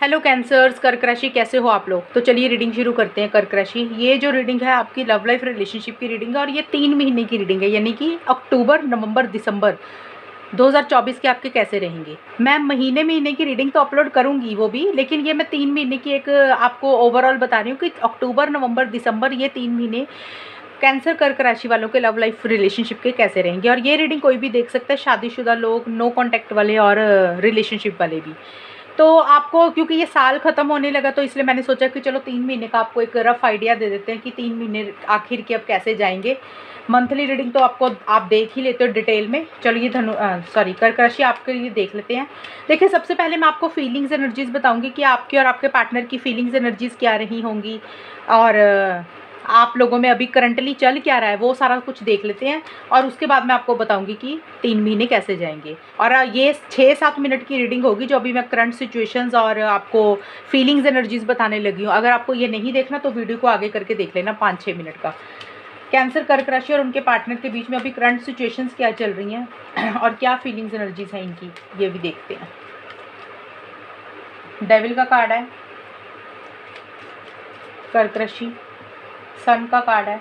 Hello cancers, कर्क राशि, कैसे हो आप लोग। तो चलिए रीडिंग शुरू करते हैं। कर्क राशि, ये जो रीडिंग है आपकी लव लाइफ रिलेशनशिप की रीडिंग है और ये 3 महीने की रीडिंग है, यानी कि अक्टूबर, नवंबर, दिसंबर 2024 के आपके कैसे रहेंगे। मैं महीने महीने की रीडिंग तो अपलोड करूंगी वो भी, लेकिन ये मैं 3 महीने की एक आपको ओवरऑल बता रही हूँ कि अक्टूबर, नवंबर, दिसंबर ये 3 महीने कैंसर कर्क राशि वालों के लव लाइफ रिलेशनशिप के कैसे रहेंगे। और ये रीडिंग कोई भी देख सकता है, शादीशुदा लोग, नो कॉन्टैक्ट वाले और रिलेशनशिप वाले भी। तो आपको क्योंकि ये साल ख़त्म होने लगा तो इसलिए मैंने सोचा कि चलो 3 महीने का आपको एक रफ़ आइडिया दे देते हैं कि 3 महीने आखिर के अब कैसे जाएंगे। मंथली रीडिंग तो आपको आप देख ही लेते हो डिटेल में। चलो ये कर्क राशि आपके लिए देख लेते हैं। देखिए, सबसे पहले मैं आपको फीलिंग्स एनर्जीज़ बताऊंगी कि आपकी और आपके पार्टनर की फीलिंग्स एनर्जीज़ क्या रही होंगी और आप लोगों में अभी करंटली चल क्या रहा है, वो सारा कुछ देख लेते हैं। और उसके बाद मैं आपको बताऊंगी कि 3 महीने कैसे जाएंगे। और ये 6-7 मिनट की रीडिंग होगी, जो अभी मैं करंट सिचुएशंस और आपको फीलिंग्स एनर्जीज बताने लगी हूँ। अगर आपको ये नहीं देखना तो वीडियो को आगे करके देख लेना, 5-6 मिनट का। कैंसर कर्क राशि और उनके पार्टनर के बीच में अभी करंट सिचुएशंस क्या चल रही हैं और क्या फीलिंग्स एनर्जीज हैं इनकी, ये भी देखते हैं। डेविल का कार्ड है, कर्क राशि, सन का कार्ड है,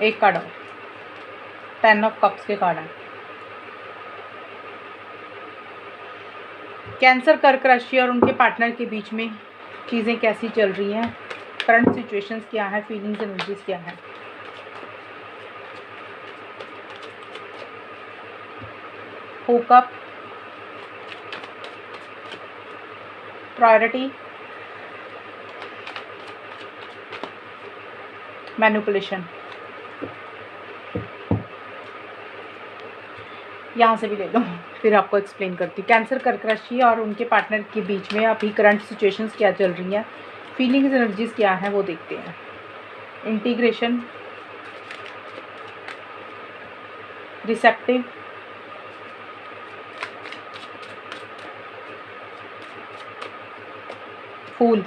एक कार्ड और 10 ऑफ कप्स के कार्ड है। कैंसर कर्क राशि और उनके पार्टनर के बीच में चीज़ें कैसी चल रही हैं, करंट सिचुएशंस क्या है, फीलिंग्स एनर्जीज क्या है। Hookup, priority, manipulation. यहाँ से भी ले लो, फिर आपको एक्सप्लेन करती हूँ। कैंसर कर्क राशि और उनके पार्टनर के बीच में अभी करंट सिचुएशंस क्या चल रही हैं, फीलिंग्स एनर्जीज क्या हैं, वो देखते हैं। इंटीग्रेशन, रिसेप्टिव, फूल।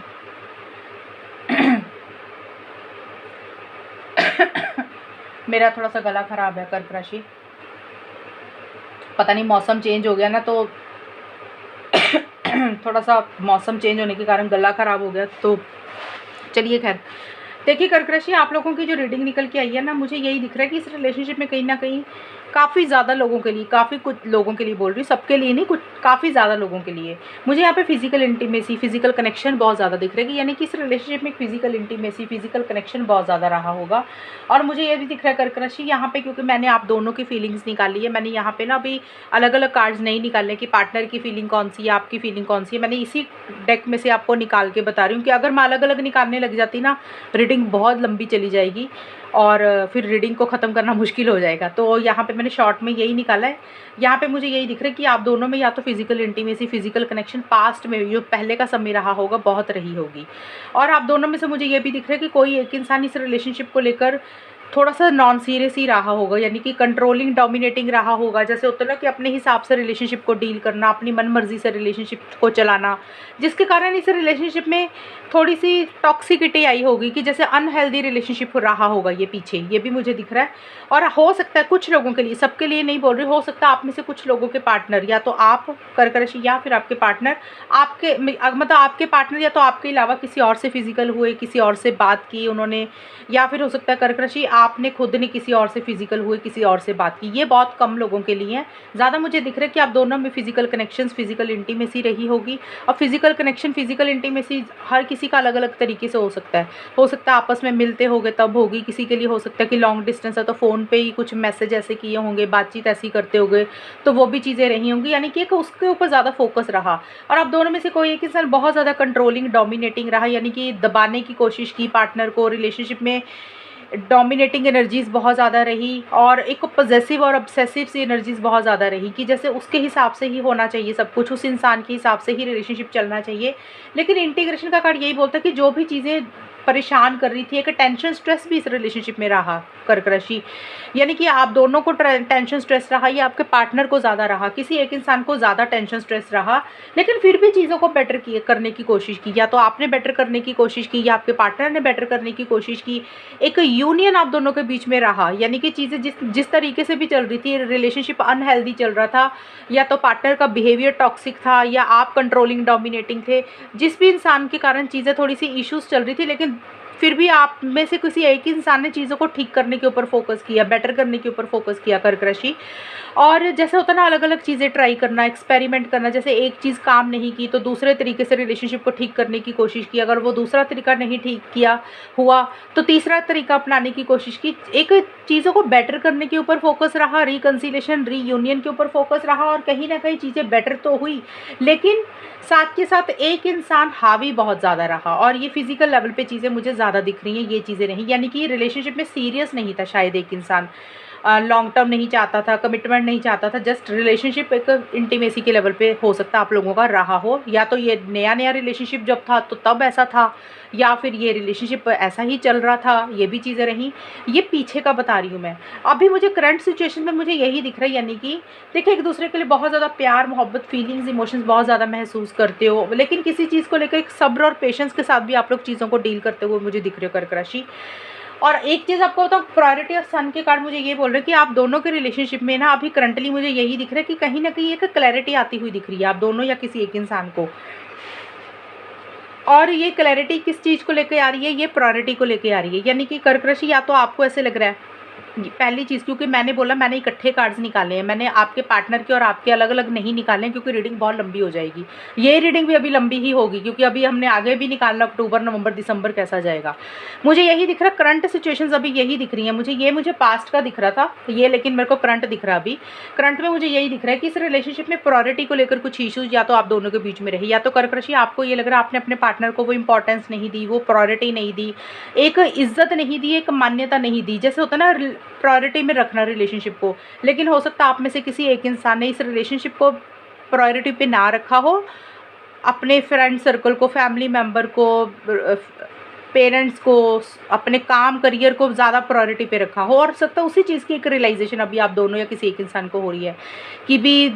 मेरा थोड़ा सा गला खराब है कर्क राशि, पता नहीं मौसम चेंज हो गया ना, तो थोड़ा सा मौसम चेंज होने के कारण गला ख़राब हो गया। तो चलिए खैर, देखिए कर्क राशि, आप लोगों की जो रीडिंग निकल के आई है ना, मुझे यही दिख रहा है कि इस रिलेशनशिप में कहीं ना कहीं काफ़ी ज़्यादा लोगों के लिए, काफ़ी कुछ लोगों के लिए बोल रही हूँ, सबके लिए नहीं, कुछ काफ़ी ज़्यादा लोगों के लिए मुझे यहाँ पे फिजिकल इंटीमेसी, फिजिकल कनेक्शन बहुत ज़्यादा दिख रहा है कि यानी कि इस रिलेशनशिप में फिजिकल इंटीमेसी, फिजिकल कनेक्शन बहुत ज़्यादा रहा होगा। और मुझे ये भी दिख रहा है कर्क राशि यहाँ पे, क्योंकि मैंने आप दोनों की फीलिंग्स निकाली है, मैंने यहाँ पे ना अभी अलग अलग कार्ड्स नहीं निकाले कि पार्टनर की फीलिंग कौन सी है, आपकी फीलिंग कौन सी है। मैंने इसी डेक में से आपको निकाल के बता रही हूँ कि अगर मैं अलग अलग निकालने लग जाती ना, रीडिंग बहुत लंबी चली जाएगी और फिर रीडिंग को ख़त्म करना मुश्किल हो जाएगा। तो यहाँ पे मैंने शॉर्ट में यही निकाला है। यहाँ पे मुझे यही दिख रहा है कि आप दोनों में या तो physical intimacy, physical connection past में जो पहले का समय रहा होगा बहुत रही होगी। और आप दोनों में से मुझे ये भी दिख रहा है कि कोई एक इंसान इस रिलेशनशिप को लेकर थोड़ा सा नॉन सीरियस ही रहा होगा, यानी कि कंट्रोलिंग, डोमिनेटिंग रहा होगा। जैसे होता है ना कि अपने हिसाब से रिलेशनशिप को डील करना, अपनी मन मर्जी से रिलेशनशिप को चलाना, जिसके कारण इस रिलेशनशिप में थोड़ी सी टॉक्सिसिटी आई होगी कि जैसे अनहेल्दी रिलेशनशिप रहा होगा ये पीछे, ये भी मुझे दिख रहा है। और हो सकता है कुछ लोगों के लिए, सबके लिए नहीं बोल रही, हो सकता है आप में से कुछ लोगों के पार्टनर, या तो आप कर्क राशि या फिर आपके पार्टनर, आपके मतलब आपके पार्टनर या तो आपके अलावा किसी और से फिजिकल हुए, किसी और से बात की उन्होंने, या फिर हो सकता है कर्क राशि आपने खुद ने किसी और से फिजिकल हुए, किसी और से बात की। ये बहुत कम लोगों के लिए है। ज़्यादा मुझे दिख रहा है कि आप दोनों में फिजिकल कनेक्शंस, फिजिकल इंटीमेसी रही होगी। और फिजिकल कनेक्शन, फिजिकल इंटीमेसी हर किसी का अलग अलग तरीके से हो सकता है। हो सकता है आपस में मिलते होंगे तब होगी, किसी के लिए हो सकता है कि लॉन्ग डिस्टेंस है तो फ़ोन पे ही कुछ मैसेज ऐसे किए होंगे, बातचीत ऐसी करते होंगे, तो वो भी चीज़ें रही होंगी, यानी कि उसके ऊपर ज़्यादा फोकस रहा। और आप दोनों में से कोई एक इंसान बहुत ज़्यादा कंट्रोलिंग, डोमिनेटिंग रहा, यानी कि दबाने की कोशिश की पार्टनर को। रिलेशनशिप में डोमिनेटिंग एनर्जीज़ बहुत ज़्यादा रही और एक पॉजेसिव और ऑब्सेसिव सी एनर्जीज़ बहुत ज़्यादा रही कि जैसे उसके हिसाब से ही होना चाहिए सब कुछ, उस इंसान के हिसाब से ही रिलेशनशिप चलना चाहिए। लेकिन इंटीग्रेशन का कार्ड यही बोलता है कि जो भी चीज़ें परेशान कर रही थी, एक टेंशन स्ट्रेस भी इस रिलेशनशिप में रहा कर्क राशि। यानी कि आप दोनों को टेंशन स्ट्रेस रहा या आपके पार्टनर को ज़्यादा रहा, किसी एक इंसान को ज़्यादा टेंशन स्ट्रेस रहा, लेकिन फिर भी चीज़ों को बेटर करने की कोशिश की। या तो आपने बेटर करने की कोशिश की या आपके पार्टनर ने बेटर करने की कोशिश की। एक यूनियन आप दोनों के बीच में रहा, यानी कि चीज़ें जिस जिस तरीके से भी चल रही थी, रिलेशनशिप अनहेल्दी चल रहा था, या तो पार्टनर का बिहेवियर टॉक्सिक था या आप कंट्रोलिंग डोमिनेटिंग थे। जिस भी इंसान के कारण चीज़ें थोड़ी सी इश्यूज चल रही थी, लेकिन फिर भी आप में से किसी एक ही इंसान ने चीज़ों को ठीक करने के ऊपर फोकस किया, बेटर करने के ऊपर फोकस किया कर्क राशि। और जैसे होता है ना, अलग अलग चीज़ें ट्राई करना, एक्सपेरिमेंट करना, जैसे एक चीज़ काम नहीं की तो दूसरे तरीके से रिलेशनशिप को ठीक करने की कोशिश की, अगर वो दूसरा तरीका नहीं ठीक किया हुआ तो तीसरा तरीका अपनाने की कोशिश की। एक चीज़ों को बेटर करने के ऊपर फोकस रहा, रिकन्सिलेशन रीयूनियन के ऊपर फोकस रहा, और कहीं ना कहीं चीज़ें बेटर तो हुई, लेकिन साथ के साथ एक इंसान हावी बहुत ज़्यादा रहा। और ये फिजिकल लेवल पे चीज़ें मुझे ज़्यादा दिख रही हैं, ये चीज़ें नहीं, यानी कि रिलेशनशिप में सीरियस नहीं था शायद एक इंसान, लॉन्ग टर्म नहीं चाहता था, कमिटमेंट नहीं चाहता था, जस्ट रिलेशनशिप एक इंटीमेसी के लेवल पे हो सकता है आप लोगों का रहा हो। या तो ये नया नया रिलेशनशिप जब था तो तब ऐसा था, या फिर ये रिलेशनशिप ऐसा ही चल रहा था, ये भी चीज़ें रहीं। ये पीछे का बता रही हूँ मैं। अभी मुझे करंट सिचुएशन में मुझे यही दिख रहा है, यानी कि देखिए एक दूसरे के लिए बहुत ज़्यादा प्यार मोहब्बत फीलिंग्स इमोशंस बहुत ज़्यादा महसूस करते हो, लेकिन किसी चीज़ को लेकर एक सब्र और पेशेंस के साथ भी आप लोग चीज़ों को डील करते हुए मुझे दिख रहे हो कर्क राशि। और एक चीज़ आपको बताऊँ, प्रायोरिटी ऑफ सन के कार्ड मुझे ये बोल रहे हैं कि आप दोनों के रिलेशनशिप में ना अभी करंटली मुझे यही दिख रहा है कि कहीं ना कहीं एक क्लैरिटी आती हुई दिख रही है आप दोनों या किसी एक इंसान को। और ये क्लैरिटी किस चीज़ को लेकर आ रही है, ये प्रायोरिटी को लेकर आ रही है। यानी कि कर्क राशि, या तो आपको ऐसे लग रहा है, पहली चीज़, क्योंकि मैंने बोला मैंने इकट्ठे कार्ड्स निकाले हैं, मैंने आपके पार्टनर के और आपके अलग अलग नहीं निकाले हैं, क्योंकि रीडिंग बहुत लंबी हो जाएगी। ये रीडिंग भी अभी लंबी ही होगी, क्योंकि अभी हमने आगे भी निकालना, अक्टूबर नवंबर दिसंबर कैसा जाएगा। मुझे यही दिख रहा, करंट सिचुएशंस अभी यही दिख रही हैं मुझे पास्ट का दिख रहा था ये, लेकिन मेरे को करंट दिख रहा। अभी करंट में मुझे यही दिख रहा है कि इस रिलेशनशिप में प्रायोरिटी को लेकर कुछ इशूज़ या तो आप दोनों के बीच में रही, या तो कर्क राशि आपको ये लग रहा है आपने अपने पार्टनर को वो इंपॉर्टेंस नहीं दी, वो प्रायोरिटी नहीं दी, एक इज्जत नहीं दी, एक मान्यता नहीं दी, जैसे होता है ना प्रायोरिटी में रखना रिलेशनशिप को। लेकिन हो सकता है आप में से किसी एक इंसान ने इस रिलेशनशिप को प्रायोरिटी पे ना रखा हो, अपने फ्रेंड सर्कल को, फैमिली मेम्बर को, पेरेंट्स को, अपने काम करियर को ज़्यादा प्रायोरिटी पे रखा हो। और सकता है उसी चीज़ की एक रियलाइजेशन अभी आप दोनों या किसी एक इंसान को हो रही है कि भी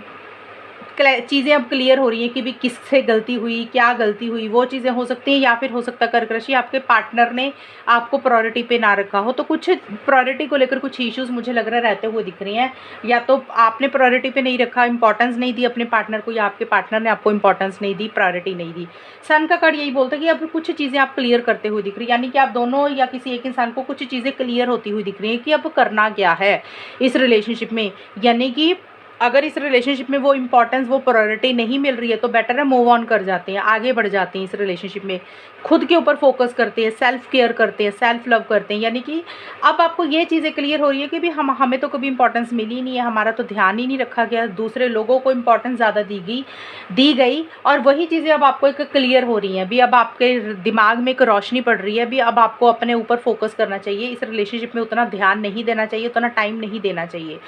चीज़ें अब क्लियर हो रही हैं कि भी किससे गलती हुई, क्या गलती हुई, वो चीज़ें हो सकती हैं। या फिर हो सकता है कर्क राशि आपके पार्टनर ने आपको प्रायोरिटी पे ना रखा हो, तो कुछ प्रायोरिटी को लेकर कुछ इश्यूज मुझे लग रहा है रहते हुए दिख रही हैं। या तो आपने प्रायोरिटी पे नहीं रखा, इंपॉर्टेंस नहीं दी अपने पार्टनर को, या आपके पार्टनर ने आपको इंपॉर्टेंस नहीं दी, प्रायोरिटी नहीं दी। सन का कार्ड यही बोलता है कि अब कुछ चीज़ें आप क्लियर करते हुए दिख रही, यानी कि आप दोनों या किसी एक इंसान को कुछ चीज़ें क्लियर होती हुई दिख रही हैं कि अब करना क्या है इस रिलेशनशिप में। यानी कि अगर इस रिलेशनशिप में वो इंपॉर्टेंस, वो प्रायोरिटी नहीं मिल रही है, तो बेटर है मूव ऑन कर जाते हैं, आगे बढ़ जाते हैं इस रिलेशनशिप में, खुद के ऊपर फोकस करते हैं, सेल्फ केयर करते हैं, सेल्फ लव करते हैं। यानी कि अब आपको ये चीज़ें क्लियर हो रही है कि भी हमें तो कभी इंपॉर्टेंस मिली नहीं है, हमारा तो ध्यान ही नहीं रखा गया, दूसरे लोगों को इंपॉर्टेंस ज़्यादा दी गई। और वही चीज़ें अब आपको एक क्लियर हो रही हैं, भी अब आपके दिमाग में एक रोशनी पड़ रही है, भी अब आपको अपने ऊपर फोकस करना चाहिए, इस रिलेशनशिप में उतना ध्यान नहीं देना चाहिए, उतना टाइम नहीं देना चाहिए।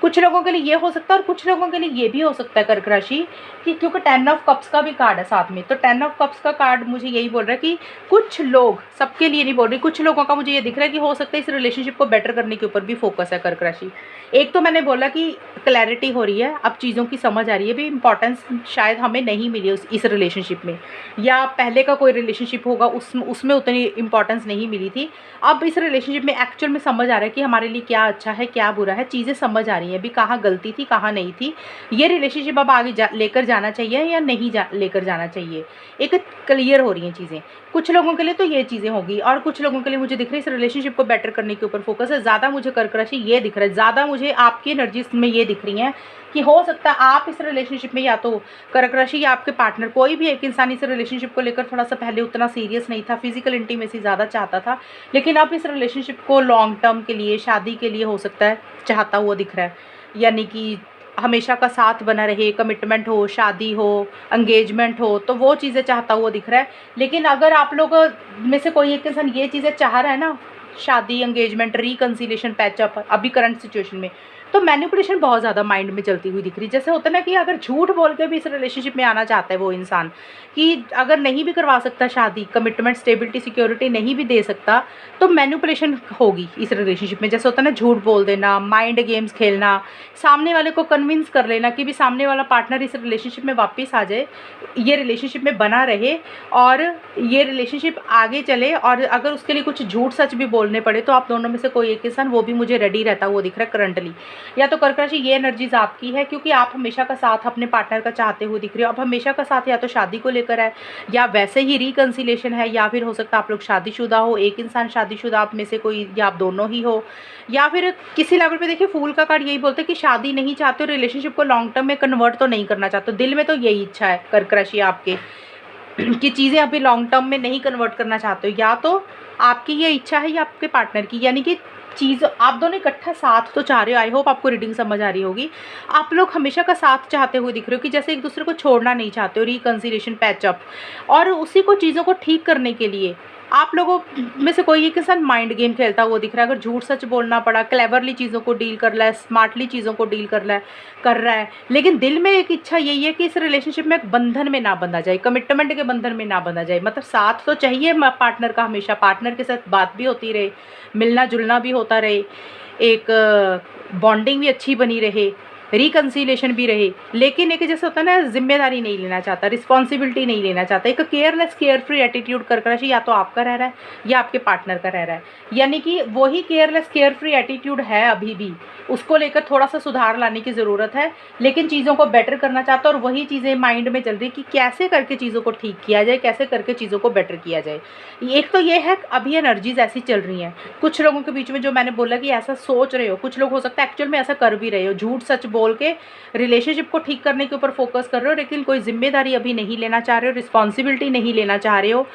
कुछ लोगों के लिए ये हो सकता है और कुछ लोगों के लिए ये भी हो सकता है कर्क राशि कि क्योंकि 10 ऑफ कप्स का भी कार्ड है साथ में, तो 10 ऑफ कप्स का कार्ड मुझे यही बोल रहा है कि कुछ लोग, सबके लिए नहीं बोल रही, कुछ लोगों का मुझे ये दिख रहा है कि हो सकता है इस रिलेशनशिप को बेटर करने के ऊपर भी फोकस है कर्क राशि। एक तो मैंने बोला कि क्लैरिटी हो रही है, अब चीज़ों की समझ आ रही है, भी इंपॉर्टेंस शायद हमें नहीं मिली इस रिलेशनशिप में, या पहले का कोई रिलेशनशिप होगा उसमें उतनी इंपॉर्टेंस नहीं मिली थी। अब इस रिलेशनशिप में एक्चुअल में समझ आ रहा है कि हमारे लिए क्या अच्छा है क्या बुरा है, चीज़ें समझ आ रही हैं, भी कहाँ गलती थी कहाँ नहीं थी, ये रिलेशनशिप अब आगे लेकर जाना चाहिए या नहीं लेकर जाना चाहिए, एक क्लियर हो रही हैं चीज़ें। कुछ लोगों के लिए तो ये चीज़ें होगी, और कुछ लोगों के लिए मुझे दिख रही है इस रिलेशनशिप को बेटर करने के ऊपर फोकस है ज़्यादा। मुझे कर्क राशि ये दिख रहा है ज़्यादा, मुझे आपकी एनर्जीज में ये दिख रही हैं कि हो सकता है आप इस रिलेशनशिप में, या तो कर्क राशि या आपके पार्टनर, कोई भी एक इंसान इस रिलेशनशिप को लेकर थोड़ा सा पहले उतना सीरियस नहीं था, फिजिकल इंटीमेसी ज़्यादा चाहता था, लेकिन अब इस रिलेशनशिप को लॉन्ग टर्म के लिए, शादी के लिए हो सकता है चाहता हुआ दिख रहा है। यानी कि हमेशा का साथ बना रहे, कमिटमेंट हो, शादी हो, एंगेजमेंट हो, तो वो चीज़ें चाहता हुआ दिख रहा है। लेकिन अगर आप लोग में से कोई एक इंसान ये चीज़ें चाह रहा है ना, शादी, एंगेजमेंट, रिकन्सिलेशन, पैचअप, अभी करंट सिचुएशन में, तो मैनिपुलेशन बहुत ज़्यादा माइंड में चलती हुई दिख रही। जैसे होता है ना कि अगर झूठ बोल के भी इस रिलेशनशिप में आना चाहता है वो इंसान, कि अगर नहीं भी करवा सकता शादी, कमिटमेंट, स्टेबिलिटी, सिक्योरिटी नहीं भी दे सकता, तो मैनिपुलेशन होगी इस रिलेशनशिप में। जैसे होता है ना झूठ बोल देना, माइंड गेम्स खेलना, सामने वाले को कन्विंस कर लेना कि भी सामने वाला पार्टनर इस रिलेशनशिप में वापस आ जाए, ये रिलेशनशिप में बना रहे और ये रिलेशनशिप आगे चले, और अगर उसके लिए कुछ झूठ सच भी बोलने पड़े तो आप दोनों में से कोई एक इंसान वो भी मुझे रेडी रहता वो दिख रहा है करंटली। या तो कर्क राशि ये एनर्जीज आपकी है, क्योंकि आप हमेशा का साथ अपने पार्टनर का चाहते हुए दिख रहे हो। अब हमेशा का साथ या तो शादी को लेकर है, या वैसे ही रिकंसिलेशन है, या फिर हो सकता है आप लोग शादीशुदा हो, एक इंसान शादीशुदा आप में से कोई, या आप दोनों ही हो, या फिर किसी लेवल पे देखिए फूल का कार्ड यही बोलते हैं कि शादी नहीं चाहते हो, रिलेशनशिप को लॉन्ग टर्म में कन्वर्ट तो नहीं करना चाहते हो, दिल में तो यही इच्छा है कर्क राशि आपके कि चीज़ें अभी लॉन्ग टर्म में नहीं कन्वर्ट करना चाहते हो। या तो आपकी ये इच्छा है या आपके पार्टनर की, यानी कि चीज़ आप दोनों इकट्ठा साथ तो चाह रहे हो। आई होप आपको रीडिंग समझ आ रही होगी। आप लोग हमेशा का साथ चाहते हुए दिख रहे हो, कि जैसे एक दूसरे को छोड़ना नहीं चाहते हो, रिकंसिलेशन, पैचअप, और उसी को चीज़ों को ठीक करने के लिए आप लोगों में से कोई एक इंसान माइंड गेम खेलता हुआ दिख रहा है। अगर झूठ सच बोलना पड़ा, क्लेवरली चीज़ों को डील कर रहा है, स्मार्टली चीज़ों को डील कर रहा है, लेकिन दिल में एक इच्छा यही है कि इस रिलेशनशिप में एक बंधन में ना बंधा जाए, कमिटमेंट के बंधन में ना बंधा जाए। मतलब साथ तो चाहिए पार्टनर का, हमेशा पार्टनर के साथ बात भी होती रहे, मिलना जुलना भी होता रहे, एक बॉन्डिंग भी अच्छी बनी रहे, रिकंसिलेशन भी रहे, लेकिन एक जैसे होता है ना जिम्मेदारी नहीं लेना चाहता, रिस्पॉन्सिबिलिटी नहीं लेना चाहता, एक केयरलेस केयर फ्री एटीट्यूड कर्क राशि या तो आपका रह रहा है या आपके पार्टनर का रह रहा है। यानी कि वही केयरलेस केयर फ्री एटीट्यूड है अभी भी, उसको लेकर थोड़ा सा सुधार लाने की ज़रूरत है, लेकिन चीज़ों को बेटर करना चाहता है, और वही चीज़ें माइंड में चल रही कि कैसे करके चीज़ों को ठीक किया जाए, कैसे करके चीज़ों को बेटर किया जाए। एक तो ये है अभी एनर्जीज ऐसी चल रही हैं कुछ लोगों के बीच में, जो मैंने बोला कि ऐसा सोच रहे हो, कुछ लोग हो सकता है एक्चुअल में ऐसा कर भी रहे हो, झूठ सच बोल के रिलेशनशिप को ठीक करने के ऊपर फोकस कर रहे हो, लेकिन कोई जिम्मेदारी अभी नहीं लेना चाह रहे हो, रिस्पॉन्सिबिलिटी नहीं लेना चाह रहे हो,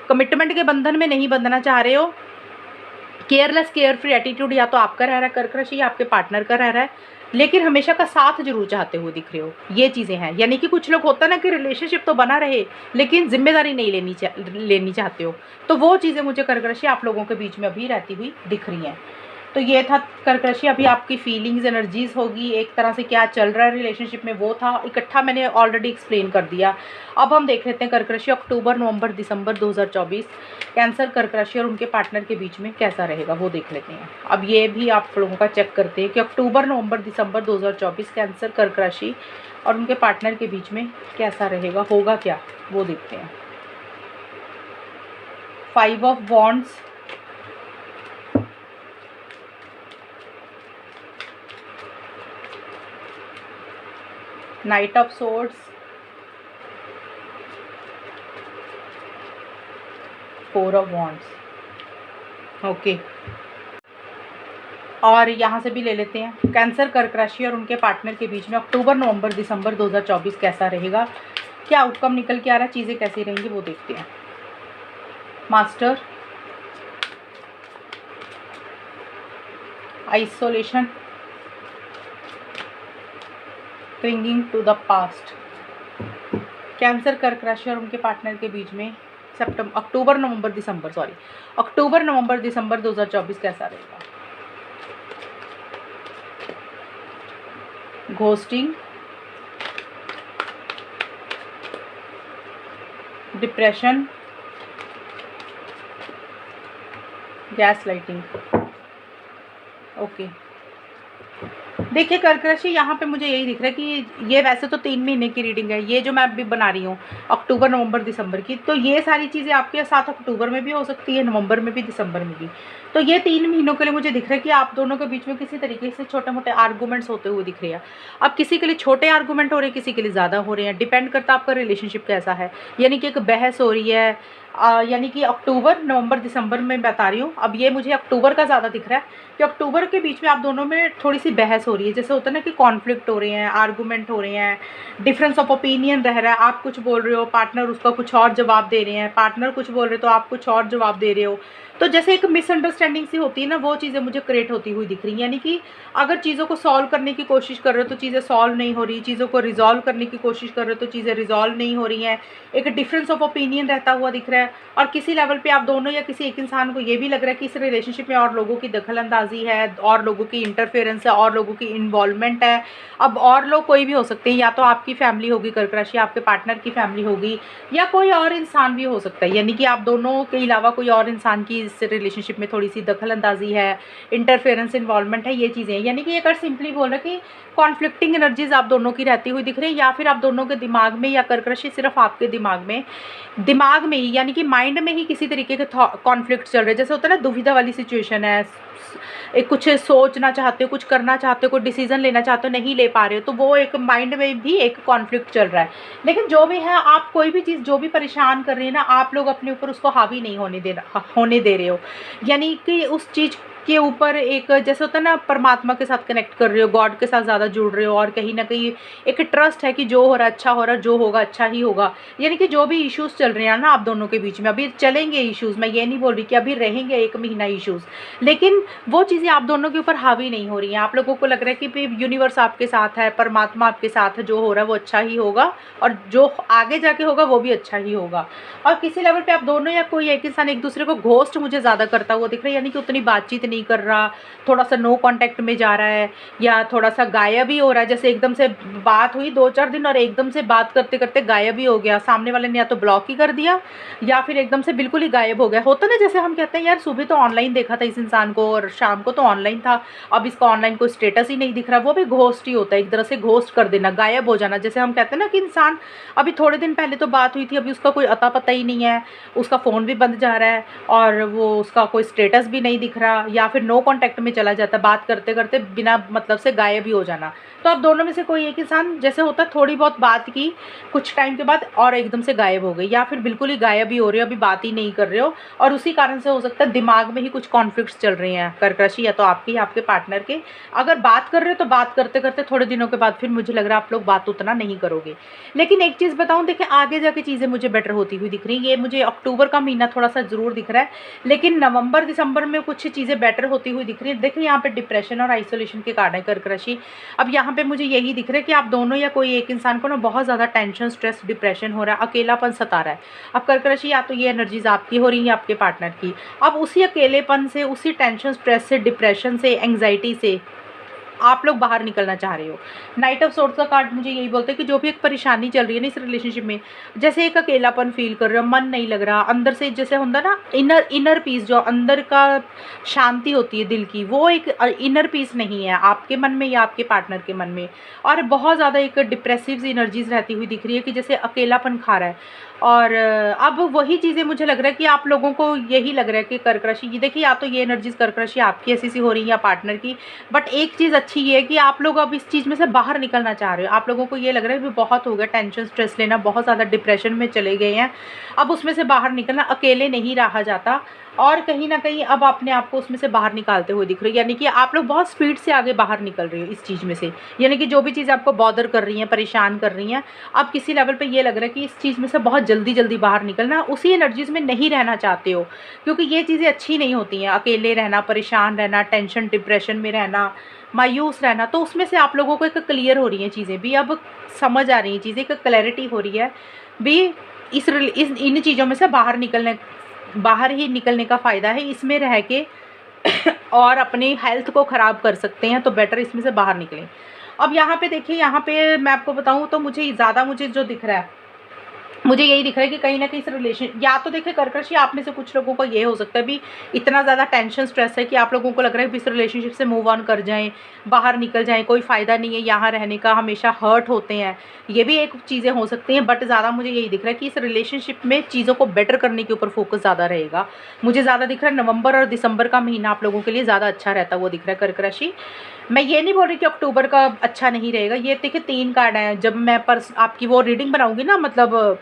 कमिटमेंट के बंधन में नहीं बंधना चाह रहे हो। केयरलेस केयर फ्री एटीट्यूड या तो आपका रह रहा है कर्क राशि, या आपके पार्टनर का रह रहा है, लेकिन हमेशा का साथ जरूर चाहते हुए दिख रहे हो। ये चीज़ें हैं, यानी कि कुछ लोग होता है ना कि रिलेशनशिप तो बना रहे लेकिन जिम्मेदारी नहीं लेनी चाहते हो, तो वो चीज़ें मुझे कर्क राशि आप लोगों के बीच में अभी रहती हुई दिख रही हैं। तो ये था कर्क राशि। अभी आपकी फीलिंग्स, एनर्जीज होगी एक तरह से, क्या चल रहा है रिलेशनशिप में, वो था इकट्ठा मैंने ऑलरेडी एक्सप्लेन कर दिया। अब हम देख लेते हैं कर्क राशि अक्टूबर, नवंबर, दिसंबर 2024 कैंसर, कर्क राशि और उनके पार्टनर के बीच में कैसा रहेगा वो देख लेते हैं। अब ये भी आप लोगों का चेक करते हैं कि अक्टूबर, नवंबर, दिसंबर 2024 कैंसर, कर्क राशि और उनके पार्टनर के बीच में कैसा रहेगा, होगा क्या, वो देखते हैं। 5 of wands, night of swords, 4 of wands. Okay, और यहाँ से भी ले लेते हैं कैंसर, कर्क राशि और उनके पार्टनर के बीच में अक्टूबर, नवंबर, दिसंबर 2024 कैसा रहेगा, क्या आउटकम निकल के आ रहा है, चीज़ें कैसी रहेंगी वो देखते हैं। Master, isolation, clinging to the past. Cancer, कर्क राशि और उनके पार्टनर के बीच में अक्टूबर, नवंबर, दिसंबर 2024 कैसा रहेगा। Ghosting, depression, gas lighting. Okay, देखिए कर्क राशि यहाँ पे मुझे यही दिख रहा है कि ये वैसे तो 3 महीने की रीडिंग है, ये जो मैं अभी बना रही हूँ अक्टूबर, नवंबर, दिसंबर की, तो ये सारी चीज़ें आपके साथ अक्टूबर में भी हो सकती है, नवंबर में भी, दिसंबर में भी। तो ये 3 महीनों के लिए मुझे दिख रहा है कि आप दोनों के बीच में किसी तरीके से छोटे मोटे आर्गूमेंट्स होते हुए दिख रहे हैं। अब किसी के लिए छोटे आर्गूमेंट हो रहे हैं, किसी के लिए ज़्यादा हो रहे हैं, डिपेंड करता है आपका रिलेशनशिप कैसा है। यानी कि एक बहस हो रही है, यानी कि अक्टूबर, नवंबर, दिसंबर में बता रही हूँ। अब ये मुझे अक्टूबर का ज़्यादा दिख रहा है कि अक्टूबर के बीच में आप दोनों में थोड़ी सी बहस हो रही है। जैसे होता है ना कि कॉन्फ्लिक्ट हो रहे हैं, आर्गूमेंट हो रहे हैं, डिफरेंस ऑफ ओपिनियन रह रहा है, आप कुछ बोल रहे हो, पार्टनर उसका कुछ और जवाब दे रहे हैं, पार्टनर कुछ बोल रहे हो तो आप कुछ और जवाब दे रहे हो। तो जैसे एक मिसअंडरस्टैंडिंग सी होती है ना, वो चीज़ें मुझे क्रिएट होती हुई दिख रही हैं। यानी कि अगर चीज़ों को सॉल्व करने की कोशिश कर रहे हो तो चीज़ें सॉल्व नहीं हो रही, चीज़ों को रिजॉल्व करने की कोशिश कर रहे हो तो चीज़ें रिजॉल्व नहीं हो रही हैं। एक डिफरेंस ऑफ ओपिनियन रहता हुआ दिख रहा है, और किसी लेवल पे आप दोनों या किसी एक इंसान को ये भी लग रहा है कि इस रिलेशनशिप में और लोगों की दखल अंदाजी है, और लोगों की इंटरफेरेंस है, और लोगों की इन्वॉल्वमेंट है। अब और लोग कोई भी हो सकते हैं, या तो आपकी फैमिली होगी कर्क राशि, आपके पार्टनर की फैमिली होगी, या कोई और इंसान भी हो सकता है। यानी कि आप दोनों के अलावा कोई और इंसान की इस रिलेशनशिप में थोड़ी सी दखल अंदाजी है, इंटरफेरेंस, इन्वॉल्वमेंट है, ये चीज़ें हैं। यानी कि अगर सिंपली बोल रहे कि कॉन्फ्लिक्टिंग एनर्जीज आप दोनों की रहती हुई दिख रही है, या फिर आप दोनों के दिमाग में, या कर्क राशि सिर्फ आपके दिमाग में ही, यानी कि माइंड में ही किसी तरीके के कॉन्फ्लिक्ट चल रहे हैं। जैसे होता है ना, दुविधा वाली सिचुएशन है, एक कुछ सोचना चाहते हो, कुछ करना चाहते हो, कोई डिसीजन लेना चाहते हो, नहीं ले पा रहे हो, तो वो एक माइंड में भी एक कॉन्फ्लिक्ट चल रहा है। लेकिन जो भी है, आप कोई भी चीज़ जो भी परेशान कर रही है ना, आप लोग अपने ऊपर उसको हावी नहीं होने दे रहे हो। यानी कि उस चीज़ के ऊपर एक, जैसे होता है ना, परमात्मा के साथ कनेक्ट कर रहे हो, गॉड के साथ ज़्यादा जुड़ रहे हो, और कहीं ना कहीं एक ट्रस्ट है कि जो हो रहा है अच्छा हो रहा है, जो होगा अच्छा ही होगा। यानी कि जो भी इश्यूज़ चल रहे हैं ना आप दोनों के बीच में, अभी चलेंगे इश्यूज़, मैं ये नहीं बोल रही कि अभी रहेंगे 1 महीना इश्यूज़, लेकिन वो चीज़ें आप दोनों के ऊपर हावी नहीं हो रही हैं। आप लोगों को लग रहा है कि यूनिवर्स आपके साथ है, परमात्मा आपके साथ है, जो हो रहा है वो अच्छा ही होगा, और जो आगे जाके होगा वो भी अच्छा ही होगा। और किसी लेवल पे आप दोनों या कोई एक इंसान एक दूसरे को घोस्ट मुझे ज़्यादा करता हुआ दिख रहा है। यानी कि उतनी बातचीत नहीं कर रहा, थोड़ा सा नो कांटेक्ट में जा रहा है, या थोड़ा सा गायब ही हो रहा है। जैसे एकदम से बात हुई 2-4 दिन, और एकदम से बात करते करते गायब ही हो गया। सामने वाले ने या तो ब्लॉक ही कर दिया, या फिर एकदम से बिल्कुल ही गायब हो गया। होता ना, जैसे हम कहते हैं यार सुबह तो ऑनलाइन देखा था इस इंसान को, और शाम को तो ऑनलाइन था, अब इसका ऑनलाइन कोई स्टेटस ही नहीं दिख रहा। वो भी घोस्ट ही होता है, एक तरह से घोस्ट कर देना, गायब हो जाना। जैसे हम कहते हैं ना कि इंसान अभी थोड़े दिन पहले तो बात हुई थी, अभी उसका कोई अता पता ही नहीं है, उसका फ़ोन भी बंद जा रहा है, और वो उसका कोई स्टेटस भी नहीं दिख रहा, या फिर नो कॉन्टैक्ट में चला जाता है, बात करते करते बिना मतलब से गायब ही हो जाना। तो अब दोनों में से कोई एक इंसान, जैसे होता है थोड़ी बहुत बात की कुछ टाइम के बाद और एकदम से गायब हो गई, या फिर बिल्कुल ही गायब ही हो रहे हो, अभी बात ही नहीं कर रहे हो, और उसी कारण से हो सकता है दिमाग में ही कुछ कॉन्फ्लिक्ट्स चल रहे हैं कर्क राशि, या तो आपके या आपके पार्टनर के। अगर बात कर रहे हो तो बात करते करते थोड़े दिनों के बाद फिर मुझे लग रहा है आप लोग बात उतना नहीं करोगे। लेकिन एक चीज़ बताऊँ, देखिए आगे जाके चीज़ें मुझे बेटर होती हुई दिख रही है। ये मुझे अक्टूबर का महीना थोड़ा सा ज़रूर दिख रहा है, लेकिन नवंबर दिसंबर में कुछ चीज़ें बेटर होती हुई दिख रही है। देखिए यहाँ पे डिप्रेशन और आइसोलेशन के कार्ड है कर्क राशि। अब यहाँ पे मुझे यही दिख रहा है कि आप दोनों या कोई एक इंसान को ना बहुत ज़्यादा टेंशन, स्ट्रेस, डिप्रेशन हो रहा है, अकेलापन सता रहा है। अब कर्क राशि, या तो ये एनर्जीज आपकी हो रही है, आपके पार्टनर की। अब उसी अकेलेपन से, उसी टेंशन, स्ट्रेस से, डिप्रेशन से, एंग्जाइटी से आप लोग बाहर निकलना चाह रहे हो। नाइट ऑफ सोर्ड्स का कार्ड मुझे यही बोलता है कि जो भी एक परेशानी चल रही है ना इस रिलेशनशिप में, जैसे एक अकेलापन फील कर रहे हो, मन नहीं लग रहा अंदर से, जैसे होता ना इनर पीस, जो अंदर का शांति होती है दिल की, वो एक इनर पीस नहीं है आपके मन में या आपके पार्टनर के मन में। और बहुत ज़्यादा एक डिप्रेसिव एनर्जीज रहती हुई दिख रही है कि जैसे अकेलापन खा रहा है। और अब वही चीज़ें मुझे लग रहा है कि आप लोगों को यही लग रहा है कि कर्क राशि, ये देखिए या तो ये एनर्जीज कर्क राशि आपकी ऐसी सी हो रही है या पार्टनर की। बट एक चीज़ अच्छी ये है कि आप लोग अब इस चीज़ में से बाहर निकलना चाह रहे हो। आप लोगों को ये लग रहा है कि बहुत हो गया टेंशन, स्ट्रेस लेना, बहुत ज़्यादा डिप्रेशन में चले गए हैं, अब उसमें से बाहर निकलना, अकेले नहीं रहा जाता, और कहीं ना कहीं अब अपने आप को उसमें से बाहर निकालते हुए दिख रहे हो। यानी कि आप लोग बहुत स्पीड से आगे बाहर निकल रहे हो इस चीज़ में से। यानी कि जो भी चीज़ आपको बॉदर कर रही हैं, परेशान कर रही हैं, अब किसी लेवल पे ये लग रहा है कि इस चीज़ में से बहुत जल्दी जल्दी बाहर निकलना, उसी एनर्जीज में नहीं रहना चाहते हो, क्योंकि ये चीज़ें अच्छी नहीं होती हैं। अकेले रहना, परेशान रहना, टेंशन डिप्रेशन में रहना, मायूस रहना, तो उसमें से आप लोगों को एक क्लियर हो रही हैं चीज़ें भी, अब समझ आ रही हैं चीज़ें, एक क्लैरिटी हो रही है भी। इन चीज़ों में से बाहर ही निकलने का फ़ायदा है। इसमें रह के और अपनी हेल्थ को ख़राब कर सकते हैं, तो बेटर इसमें से बाहर निकलें। अब यहाँ पे देखिए, यहाँ पे मैं आपको बताऊँ तो मुझे जो दिख रहा है, मुझे यही दिख रहा है कि कहीं ना कहीं इस रिलेशन, या तो देखिए कर्क राशि आप में से कुछ लोगों को ये हो सकता है भी इतना ज़्यादा टेंशन, स्ट्रेस है कि आप लोगों को लग रहा है कि इस रिलेशनशिप से मूव ऑन कर जाएं, बाहर निकल जाएं, कोई फ़ायदा नहीं है यहाँ रहने का, हमेशा हर्ट होते हैं, ये भी एक चीज़ें हो सकती हैं। बट ज़्यादा मुझे यही दिख रहा है कि इस रिलेशनशिप में चीज़ों को बेटर करने के ऊपर फोकस ज़्यादा रहेगा। मुझे ज़्यादा दिख रहा है नवंबर और दिसंबर का महीना आप लोगों के लिए ज़्यादा अच्छा रहता हुआ दिख रहा है कर्क राशि। मैं ये नहीं बोल रही कि अक्टूबर का अच्छा नहीं रहेगा। ये देखिए 3 कार्ड हैं, जब मैं आपकी वो रीडिंग बनाऊंगी ना, मतलब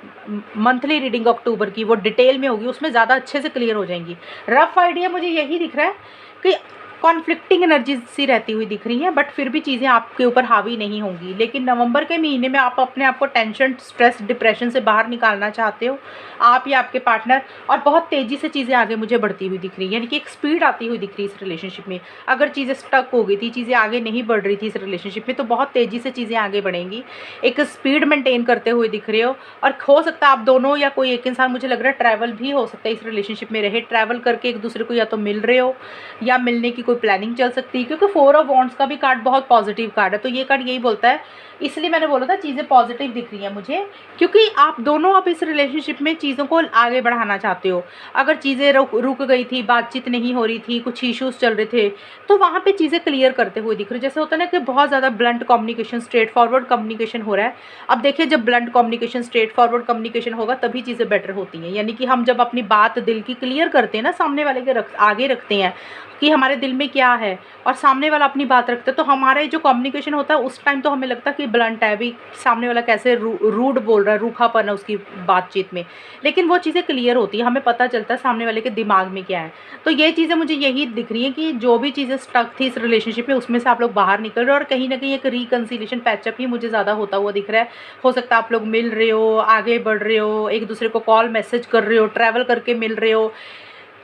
मंथली रीडिंग अक्टूबर की, वो डिटेल में होगी, उसमें ज़्यादा अच्छे से क्लियर हो जाएंगी। रफ आइडिया मुझे यही दिख रहा है कि कॉन्फ्लिक्टिंग एनर्जी सी रहती हुई दिख रही है, बट फिर भी चीज़ें आपके ऊपर हावी नहीं होंगी। लेकिन नवंबर के महीने में आप अपने आप को टेंशन, स्ट्रेस, डिप्रेशन से बाहर निकालना चाहते हो, आप या आपके पार्टनर, और बहुत तेज़ी से चीज़ें आगे मुझे बढ़ती हुई दिख रही है, यानी कि एक स्पीड आती हुई दिख रही है इस रिलेशनशिप में। अगर चीज़ें स्टक हो गई थी, चीज़ें आगे नहीं बढ़ रही थी इस रिलेशनशिप में, तो बहुत तेज़ी से चीज़ें आगे बढ़ेंगी, एक स्पीड मेंटेन करते हुए दिख रहे हो। और हो सकता है आप दोनों या कोई एक इंसान, मुझे लग रहा है ट्रैवल भी हो सकता है इस रिलेशनशिप में रहे, ट्रैवल करके एक दूसरे को या तो मिल रहे हो या मिलने की कोई प्लानिंग चल सकती है, क्योंकि 4 ऑफ वॉन्ड्स का भी कार्ड बहुत पॉजिटिव कार्ड है। तो ये कार्ड यही बोलता है, इसलिए मैंने बोला था चीज़ें पॉजिटिव दिख रही हैं मुझे, क्योंकि आप दोनों अब इस रिलेशनशिप में चीज़ों को आगे बढ़ाना चाहते हो। अगर चीज़ें रुक गई थी, बातचीत नहीं हो रही थी, कुछ इश्यूज चल रहे थे, तो वहाँ पे चीज़ें क्लियर करते हुए दिख रही है। जैसे होता है ना कि बहुत ज़्यादा blunt communication, straight forward communication हो रहा है। अब देखिए, जब blunt communication, straight forward communication होगा तभी चीज़ें बेटर होती हैं। यानी कि हम जब अपनी बात दिल की क्लियर करते हैं ना, सामने वाले के आगे रखते हैं कि हमारे दिल में क्या है, और सामने वाला अपनी बात रखता है, तो हमारे जो कम्युनिकेशन होता है उस टाइम तो हमें लगता है कि ब्लंट है, अभी सामने वाला कैसे रूड बोल रहा है, रूखापन है उसकी बातचीत में। लेकिन वो चीज़ें क्लियर होती हैं, हमें पता चलता है सामने वाले के दिमाग में क्या है। तो ये चीज़ें मुझे यही दिख रही हैं कि जो भी चीज़ें स्टक थी इस रिलेशनशिप में, उसमें से आप लोग बाहर निकल रहे हो, और कहीं ना कहीं एक रिकन्सिलेशन, पैचअप ही मुझे ज़्यादा होता हुआ दिख रहा है। हो सकता है आप लोग मिल रहे हो, आगे बढ़ रहे हो, एक दूसरे को कॉल मैसेज कर रहे हो, ट्रैवल करके मिल रहे हो,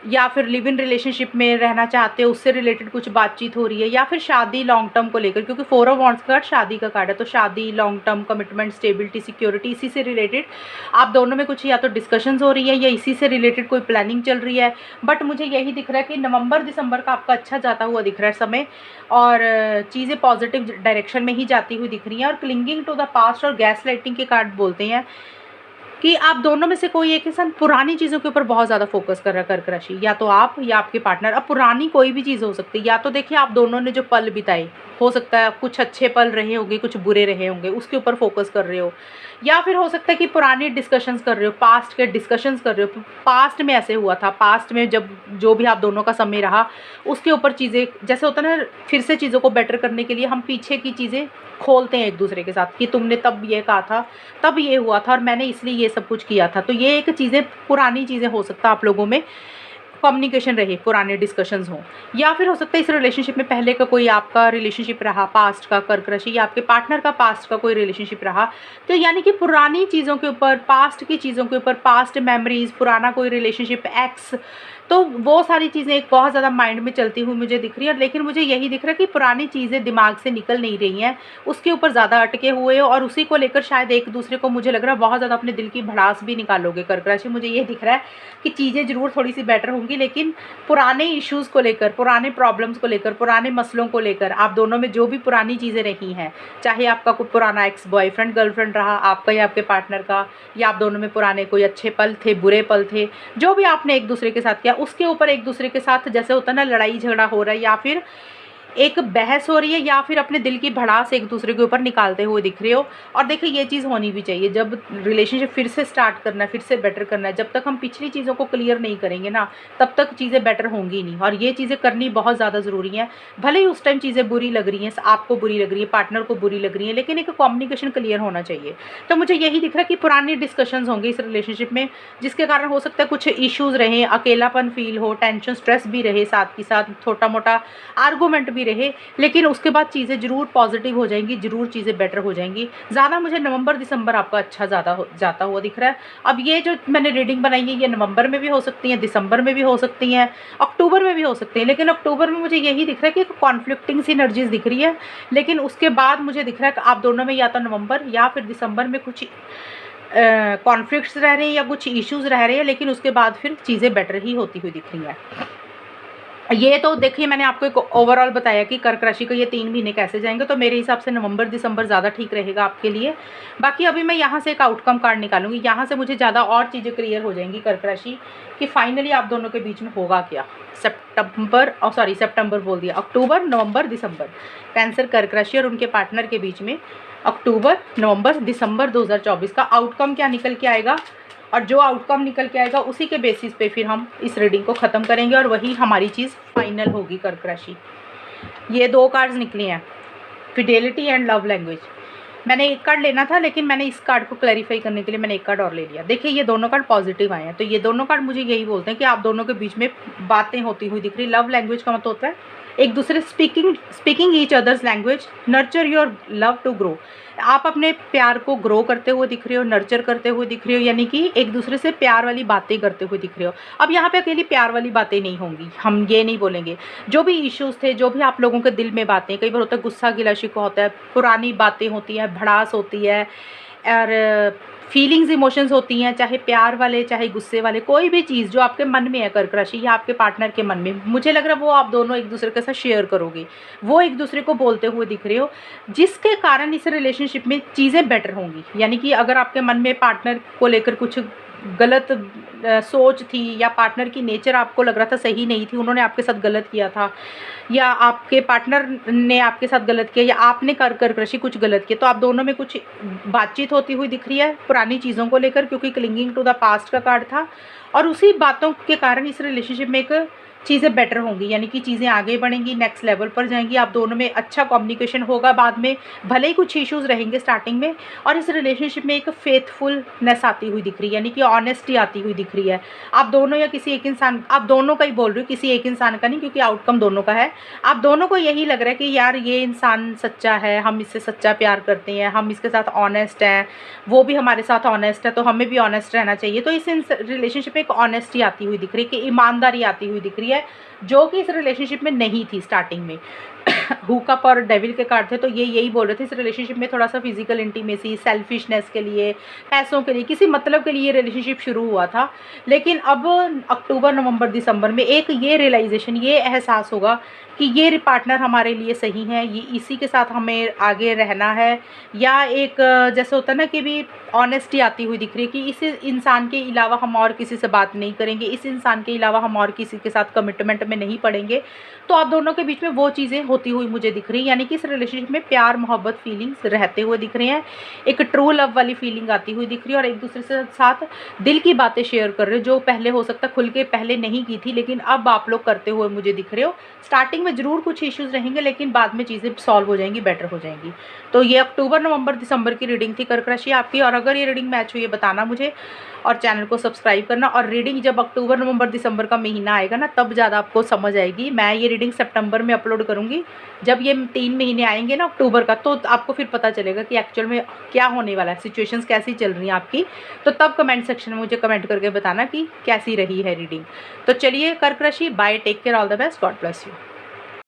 या फिर लिव इन रिलेशनशिप में रहना चाहते हो, उससे रिलेटेड कुछ बातचीत हो रही है, या फिर शादी लॉन्ग टर्म को लेकर, क्योंकि 4 ऑफ वॉन्ड्स का कार्ड शादी का कार्ड है। तो शादी, long term commitment, stability, security, इसी से रिलेटेड आप दोनों में कुछ या तो डिस्कशंस हो रही है या इसी से रिलेटेड कोई प्लानिंग चल रही है। बट मुझे यही दिख रहा है कि नवंबर दिसंबर का आपका अच्छा जाता हुआ दिख रहा है समय, और चीज़ें पॉजिटिव डायरेक्शन में ही जाती हुई दिख रही हैं। और क्लिंगिंग टू द पास्ट और गैस लाइटिंग के कार्ड बोलते हैं कि आप दोनों में से कोई एक इंसान पुरानी चीज़ों के ऊपर बहुत ज़्यादा फोकस कर रहा है, कर्क राशि, या तो आप या आपके पार्टनर। अब पुरानी कोई भी चीज़ हो सकती है, या तो देखिए आप दोनों ने जो पल बिताए, हो सकता है कुछ अच्छे पल रहे होंगे, कुछ बुरे रहे होंगे, उसके ऊपर फोकस कर रहे हो, या फिर हो सकता है कि पुरानी डिस्कशंस कर रहे हो, पास्ट के डिस्कशंस कर रहे हो, पास्ट में ऐसे हुआ था, पास्ट में जब जो भी आप दोनों का समय रहा उसके ऊपर चीज़ें, जैसे होता है ना, फिर से चीज़ों को बेटर करने के लिए हम पीछे की चीज़ें खोलते हैं एक दूसरे के साथ, कि तुमने तब ये कहा था, तब ये हुआ था, और मैंने इसलिए ये सब कुछ किया था। तो ये एक चीज़ें, पुरानी चीज़ें हो सकता है आप लोगों में कम्युनिकेशन रहे, पुराने डिस्कशंस हों, या फिर हो सकता है इस रिलेशनशिप में पहले का कोई आपका रिलेशनशिप रहा, पास्ट का, कर्क राशि, या आपके पार्टनर का पास्ट का कोई रिलेशनशिप रहा। तो यानी कि पुरानी चीज़ों के ऊपर, पास्ट की चीज़ों के ऊपर, पास्ट मेमोरीज, पुराना कोई रिलेशनशिप, एक्स, तो वो सारी चीज़ें एक बहुत ज़्यादा माइंड में चलती हुई मुझे दिख रही है। लेकिन मुझे यही दिख रहा है कि पुरानी चीज़ें दिमाग से निकल नहीं रही हैं, उसके ऊपर ज़्यादा अटके हुए हो, और उसी को लेकर शायद एक दूसरे को, मुझे लग रहा है, बहुत ज़्यादा अपने दिल की भड़ास भी निकालोगे कर्क राशि। मुझे ये दिख रहा है कि चीज़ें ज़रूर थोड़ी सी बेटर होंगी, लेकिन पुराने इश्यूज़ को लेकर, पुराने प्रॉब्लम्स को लेकर, पुराने मसलों को लेकर, आप दोनों में जो भी पुरानी चीज़ें रही हैं, चाहे आपका कोई पुराना एक्स बॉयफ्रेंड गर्लफ्रेंड रहा, आपका या आपके पार्टनर का, या आप दोनों में पुराने कोई अच्छे पल थे, बुरे पल थे, जो भी आपने एक दूसरे के साथ किया, उसके ऊपर एक दूसरे के साथ, जैसे होता है ना, लड़ाई झगड़ा हो रहा है, या फिर एक बहस हो रही है, या फिर अपने दिल की भड़ास एक दूसरे के ऊपर निकालते हुए दिख रहे हो। और देखिए, ये चीज़ होनी भी चाहिए, जब रिलेशनशिप फिर से स्टार्ट करना है, फिर से बेटर करना है, जब तक हम पिछली चीज़ों को क्लियर नहीं करेंगे ना, तब तक चीज़ें बेटर होंगी नहीं। और ये चीज़ें करनी बहुत ज़्यादा ज़रूरी हैं। भले ही उस टाइम चीज़ें बुरी लग रही हैं, आपको बुरी लग रही है, पार्टनर को बुरी लग रही है, लेकिन एक कम्युनिकेशन क्लियर होना चाहिए। तो मुझे यही दिख रहा है कि पुरानी डिस्कशंस होंगे इस रिलेशनशिप में, जिसके कारण हो सकता है कुछ इश्यूज़ रहे, अकेलापन फील हो, टेंशन, स्ट्रेस भी रहे, साथ ही साथ छोटा मोटा आर्गूमेंट भी रहे, लेकिन उसके बाद चीज़ें ज़रूर पॉजिटिव हो जाएंगी, ज़रूर चीज़ें बेटर हो जाएंगी। ज़्यादा मुझे नवंबर दिसंबर आपका अच्छा ज़्यादा जाता हुआ दिख रहा है। अब ये जो मैंने रीडिंग बनाई है, ये नवंबर में भी हो सकती हैं, दिसंबर में भी हो सकती हैं, अक्टूबर में भी हो सकती हैं, लेकिन अक्टूबर में मुझे यही दिख रहा है कि एक कॉन्फ्लिक्टिंग सी एनर्जीज दिख रही है। लेकिन उसके बाद मुझे दिख रहा है कि आप दोनों में या तो नवंबर या फिर दिसंबर में कुछ कॉन्फ्लिक्ट्स रह रहे हैं या कुछ इश्यूज़ रह रहे हैं, लेकिन उसके बाद फिर चीज़ें बेटर ही होती हुई दिख रही हैं। ये तो देखिए, मैंने आपको एक ओवरऑल बताया कि कर्क राशि को ये 3 महीने कैसे जाएंगे, तो मेरे हिसाब से नवंबर दिसंबर ज़्यादा ठीक रहेगा आपके लिए। बाकी अभी मैं यहाँ से एक आउटकम कार्ड निकालूंगी, यहाँ से मुझे ज़्यादा और चीज़ें क्लियर हो जाएंगी कर्क राशि कि फाइनली आप दोनों के बीच में होगा क्या। सितंबर बोल दिया, अक्टूबर नवंबर दिसंबर, कैंसर कर्क राशि और उनके पार्टनर के बीच में अक्टूबर नवंबर दिसंबर 2024 का आउटकम क्या निकल के आएगा, और जो आउटकम निकल के आएगा उसी के बेसिस पे फिर हम इस रीडिंग को ख़त्म करेंगे, और वही हमारी चीज़ फाइनल होगी कर्क राशि। ये 2 कार्ड्स निकले हैं, फिडेलिटी एंड लव लैंग्वेज। मैंने एक कार्ड लेना था, लेकिन मैंने इस कार्ड को क्लैरिफाई करने के लिए मैंने एक कार्ड और ले लिया। देखिए, ये दोनों कार्ड पॉजिटिव आए हैं, तो ये दोनों कार्ड मुझे यही बोलते हैं कि आप दोनों के बीच में बातें होती हुई दिख रही। लव लैंग्वेज का मतलब होता है एक दूसरे speaking each others language, nurture your love to grow. आप अपने प्यार को ग्रो करते हुए दिख रहे हो, नर्चर करते हुए दिख रहे हो, यानी कि एक दूसरे से प्यार वाली बातें करते हुए दिख रहे हो। अब यहाँ पे अकेली प्यार वाली बातें नहीं होंगी, हम ये नहीं बोलेंगे। जो भी इश्यूज़ थे, जो भी आप लोगों के दिल में बातें, कई बार होता है गुस्सा गिला शिकवा होता है, पुरानी बातें होती हैं, भड़ास होती है और फीलिंग्स इमोशंस होती हैं, चाहे प्यार वाले चाहे गुस्से वाले, कोई भी चीज़ जो आपके मन में है कर्क राशि या आपके पार्टनर के मन में, मुझे लग रहा है वो आप दोनों एक दूसरे के साथ शेयर करोगे, वो एक दूसरे को बोलते हुए दिख रहे हो, जिसके कारण इस रिलेशनशिप में चीज़ें बेटर होंगी। यानी कि अगर आपके मन में पार्टनर को लेकर कुछ गलत सोच थी या पार्टनर की नेचर आपको लग रहा था सही नहीं थी, उन्होंने आपके साथ गलत किया था या आपके पार्टनर ने आपके साथ गलत किया या आपने कर्क राशि कुछ गलत किया, तो आप दोनों में कुछ बातचीत होती हुई दिख रही है पुरानी चीज़ों को लेकर, क्योंकि क्लिंगिंग टू द पास्ट का कार्ड था। और उसी बातों के कारण इस रिलेशनशिप में एक चीज़ें बेटर होंगी, यानी कि चीज़ें आगे बढ़ेंगी, नेक्स्ट लेवल पर जाएंगी, आप दोनों में अच्छा कम्युनिकेशन होगा बाद में, भले ही कुछ इश्यूज़ रहेंगे स्टार्टिंग में। और इस रिलेशनशिप में एक फेथफुलनेस आती हुई दिख रही है, यानी कि ऑनेस्टी आती हुई दिख रही है। आप दोनों या किसी एक इंसान, आप दोनों का ही बोल रही हूँ, किसी एक इंसान का नहीं, क्योंकि आउटकम दोनों का है। आप दोनों को यही लग रहा है कि यार ये इंसान सच्चा है, हम इससे सच्चा प्यार करते हैं, हम इसके साथ ऑनेस्ट हैं, वो भी हमारे साथ ऑनेस्ट है, तो हमें भी ऑनेस्ट रहना चाहिए। तो इस रिलेशनशिप में एक ऑनेस्टी आती हुई दिख रही है, कि ईमानदारी आती हुई दिख रही है, जो कि इस रिलेशनशिप में नहीं थी स्टार्टिंग में। हुकअप और डेविल के कार्ड थे, तो ये यही बोल रहे थे इस रिलेशनशिप में थोड़ा सा फिजिकल इंटीमेसी, सेल्फिशनेस के लिए, पैसों के लिए, किसी मतलब के लिए रिलेशनशिप शुरू हुआ था। लेकिन अब अक्टूबर नवंबर दिसंबर में एक ये रियलाइजेशन, ये एहसास होगा कि ये पार्टनर हमारे लिए सही है, ये इसी के साथ हमें आगे रहना है। या एक जैसे होता है ना कि भी ऑनेस्टी आती हुई दिख रही है कि इस इंसान के अलावा हम और किसी से बात नहीं करेंगे, इस इंसान के अलावा हम और किसी के साथ कमिटमेंट में नहीं पड़ेंगे। तो आप दोनों के बीच में वो चीज़ें होती हुई मुझे दिख रही है, यानी कि इस रिलेशनशिप में प्यार मोहब्बत फीलिंग्स रहते हुए दिख रहे हैं, एक ट्रू लव वाली फीलिंग आती हुई दिख रही है, और एक दूसरे से साथ दिल की बातें शेयर कर रहे हो, जो पहले हो सकता है खुल के पहले नहीं की थी, लेकिन अब आप लोग करते हुए मुझे दिख रहे हो। स्टार्टिंग में ज़रूर कुछ इश्यूज़ रहेंगे, लेकिन बाद में चीज़ें सॉल्व हो जाएंगी, बेटर हो जाएंगी। तो ये अक्टूबर नवंबर दिसंबर की रीडिंग थी कर्क राशि आपकी, और अगर ये रीडिंग मैच हुई है बताना मुझे, और चैनल को सब्सक्राइब करना। और रीडिंग जब अक्टूबर नवंबर दिसंबर का महीना आएगा ना, तब ज़्यादा आपको समझ आएगी। मैं ये रीडिंग सितंबर में अपलोड करूँगी, जब ये 3 महीने आएंगे ना अक्टूबर का, तो आपको फिर पता चलेगा कि एक्चुअल में क्या होने वाला है, सिचुएशंस कैसी चल रही हैं आपकी। तो तब कमेंट सेक्शन में मुझे कमेंट करके बताना कि कैसी रही है रीडिंग। तो चलिए कर्क राशि, bye, take care, all the best, God bless you.